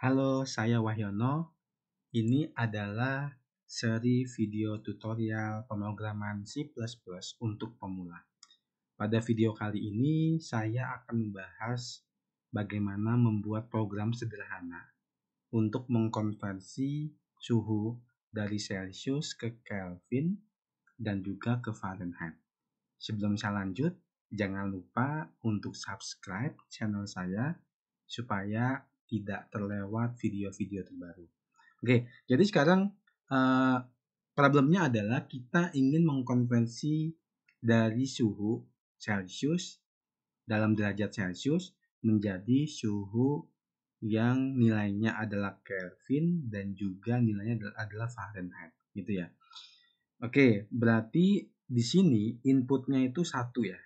Halo, saya Wahyono. Ini adalah seri video tutorial pemrograman C++ untuk pemula. Pada video kali ini, saya akan membahas bagaimana membuat program sederhana untuk mengkonversi suhu dari Celsius ke Kelvin dan juga ke Fahrenheit. Sebelum saya lanjut, jangan lupa untuk subscribe channel saya supaya tidak terlewat video-video terbaru. Oke, jadi sekarang problemnya adalah kita ingin mengkonversi dari suhu Celsius dalam derajat Celsius menjadi suhu yang nilainya adalah Kelvin dan juga nilainya adalah Fahrenheit, gitu ya. Oke, berarti di sini inputnya itu satu ya,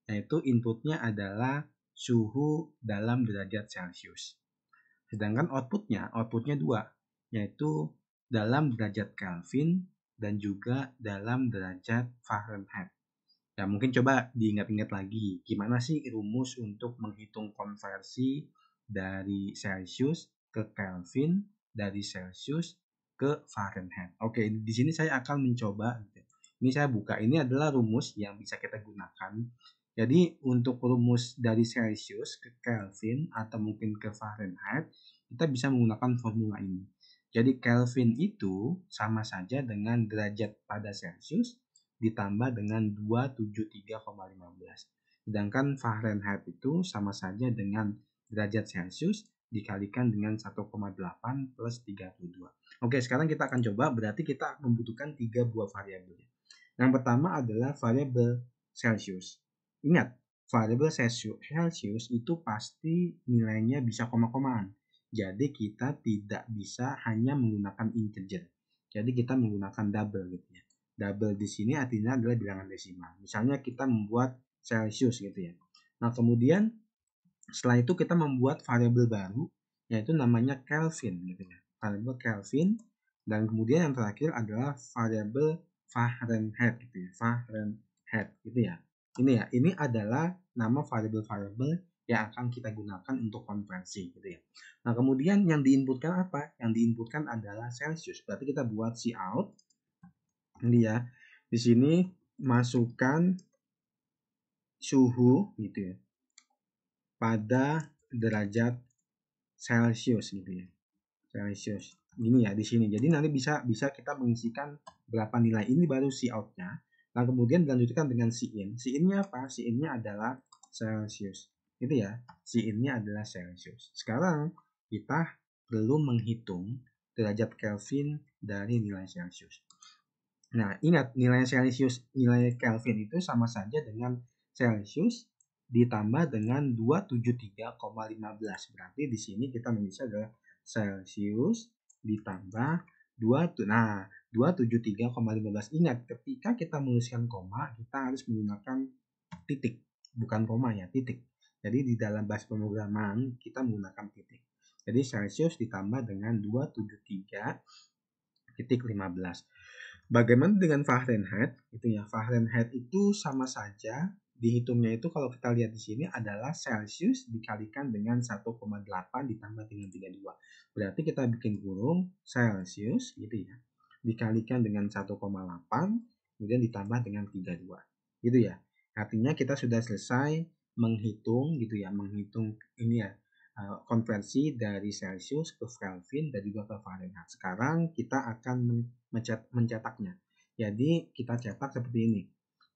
yaitu inputnya adalah suhu dalam derajat Celsius. Sedangkan outputnya dua, yaitu dalam derajat Kelvin dan juga dalam derajat Fahrenheit. Ya, mungkin coba diingat-ingat lagi, gimana sih rumus untuk menghitung konversi dari Celsius ke Kelvin, dari Celsius ke Fahrenheit. Oke, di sini saya akan mencoba. Ini saya buka, ini adalah rumus yang bisa kita gunakan. Jadi untuk rumus dari Celsius ke Kelvin atau mungkin ke Fahrenheit, kita bisa menggunakan formula ini. Jadi Kelvin itu sama saja dengan derajat pada Celsius ditambah dengan 273,15. Sedangkan Fahrenheit itu sama saja dengan derajat Celsius dikalikan dengan 1,8 plus 32. Oke, sekarang kita akan coba, berarti kita membutuhkan 3 buah variabel. Yang pertama adalah variabel Celsius. Ingat, variabel Celsius itu pasti nilainya bisa koma-komaan. Jadi kita tidak bisa hanya menggunakan integer. Jadi kita menggunakan double gitu ya. Double di sini artinya adalah bilangan desimal. Misalnya kita membuat Celsius gitu ya. Nah, kemudian setelah itu kita membuat variabel baru yaitu namanya Kelvin gitu ya. Variabel Kelvin dan kemudian yang terakhir adalah variabel Fahrenheit gitu ya. Fahrenheit gitu ya. Ini adalah nama variabel-variabel yang akan kita gunakan untuk konversi gitu ya. Nah, kemudian yang diinputkan apa? Yang diinputkan adalah Celsius. Berarti kita buat cout. Ini ya. Di sini masukkan suhu gitu ya. Pada derajat Celsius gitu ya. Celsius. Ini ya di sini. Jadi nanti bisa kita mengisikan berapa nilai ini baru cout-nya. Nah, kemudian dilanjutkan dengan in. In-nya apa? In-nya adalah Celsius. Gitu ya. In-nya adalah Celsius. Sekarang kita perlu menghitung derajat Kelvin dari nilai Celsius. Nah, ingat nilai Kelvin itu sama saja dengan Celsius ditambah dengan 273,15. Berarti di sini kita menulis adalah Celsius ditambah 273,15. Ingat, ketika kita menuliskan koma, kita harus menggunakan titik, bukan koma ya, titik. Jadi di dalam bahasa pemrograman kita menggunakan titik. Jadi Celsius ditambah dengan 273,15. Bagaimana dengan Fahrenheit? Itu ya, Fahrenheit itu sama saja dihitungnya itu kalau kita lihat di sini adalah Celsius dikalikan dengan 1,8 ditambah dengan 32. Berarti kita bikin kurung Celsius gitu ya. Dikalikan dengan 1,8 kemudian ditambah dengan 32. Gitu ya. Artinya kita sudah selesai menghitung gitu ya, menghitung ini ya, konversi dari Celsius ke Kelvin dan juga ke Fahrenheit. Sekarang kita akan mencetaknya. Jadi kita cetak seperti ini.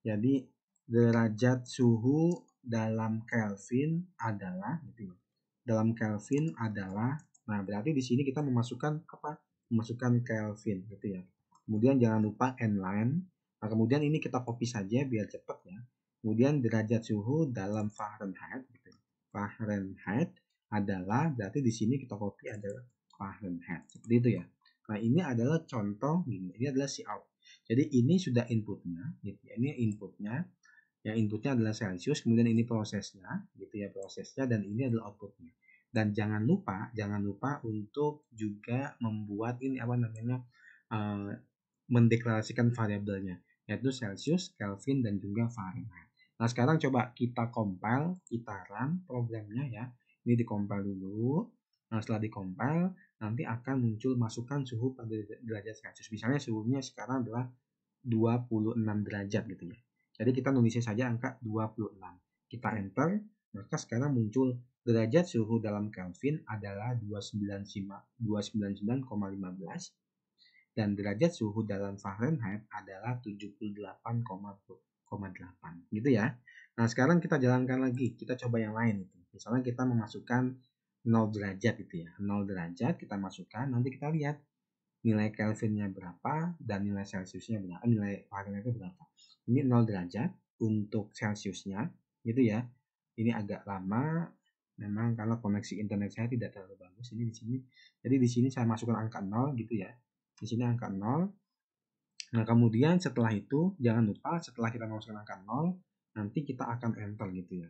Jadi derajat suhu dalam Kelvin adalah gitu. Dalam Kelvin adalah, nah berarti di sini kita memasukkan apa? Memasukkan Kelvin gitu ya. Kemudian jangan lupa n-line. Nah, kemudian ini kita copy saja biar cepat ya. Kemudian derajat suhu dalam Fahrenheit gitu. Fahrenheit adalah, berarti di sini kita copy adalah Fahrenheit. Seperti itu ya. Nah, ini adalah contoh gini. Ini adalah cout. Jadi ini sudah inputnya gitu ya. Ini inputnya. Yang inputnya adalah Celsius, kemudian ini prosesnya gitu ya, prosesnya, dan ini adalah outputnya. Dan jangan lupa untuk juga membuat ini apa namanya, mendeklarasikan variabelnya, yaitu Celsius, Kelvin, dan juga Fahrenheit. Nah, sekarang coba kita compile, kita run programnya ya. Ini di compile dulu. Nah, setelah di-compile, nanti akan muncul masukan suhu pada derajat Celcius. Misalnya suhunya sekarang adalah 26 derajat gitu ya. Jadi kita nulisnya saja angka 26. Kita enter, maka sekarang muncul derajat suhu dalam Kelvin adalah 299,15 dan derajat suhu dalam Fahrenheit adalah 78,8 gitu ya. Nah, sekarang kita jalankan lagi, kita coba yang lain itu. Misalnya kita memasukkan 0 derajat itu ya. 0 derajat kita masukkan, nanti kita lihat nilai Kelvinnya berapa dan nilai Celciusnya berapa, nilai Fahrenheitnya berapa. Ini 0 derajat untuk Celciusnya gitu ya. Ini agak lama memang karena koneksi internet saya tidak terlalu bagus ini di sini. Jadi di sini saya masukkan angka 0 gitu ya. Di sini angka 0. Nah, kemudian setelah itu jangan lupa setelah kita masukkan angka 0, nanti kita akan enter gitu ya.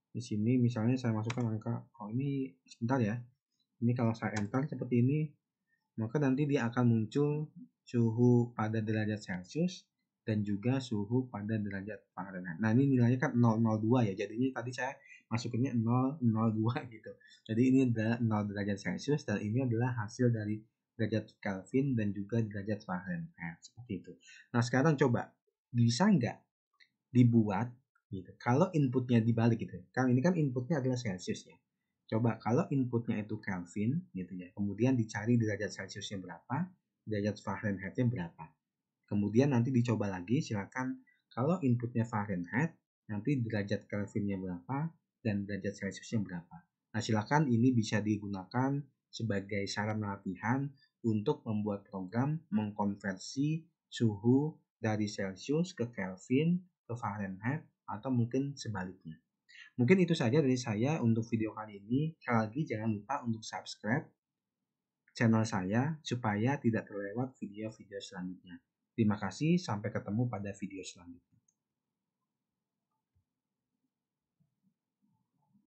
Di sini misalnya saya masukkan angka, ini sebentar ya. Ini kalau saya enter seperti ini, maka nanti dia akan muncul suhu pada derajat Celcius dan juga suhu pada derajat Fahrenheit. Nah, ini nilainya kan 002 ya. Jadinya tadi saya masukinnya 002 gitu. Jadi ini adalah 0 derajat Celcius dan ini adalah hasil dari derajat Kelvin dan juga derajat Fahrenheit. Seperti itu. Nah, sekarang coba bisa nggak dibuat gitu. Kalau inputnya dibalik gitu. Kan ini kan inputnya adalah Celcius ya. Coba kalau inputnya itu Kelvin gitu ya. Kemudian dicari derajat Celciusnya berapa, derajat Fahrenheitnya berapa. Kemudian nanti dicoba lagi, silakan kalau inputnya Fahrenheit, nanti derajat Kelvinnya berapa dan derajat Celciusnya berapa. Nah, silakan ini bisa digunakan sebagai saran latihan untuk membuat program mengkonversi suhu dari Celcius ke Kelvin ke Fahrenheit atau mungkin sebaliknya. Mungkin itu saja dari saya untuk video kali ini. Sekali lagi jangan lupa untuk subscribe channel saya supaya tidak terlewat video-video selanjutnya. Terima kasih, sampai ketemu pada video selanjutnya.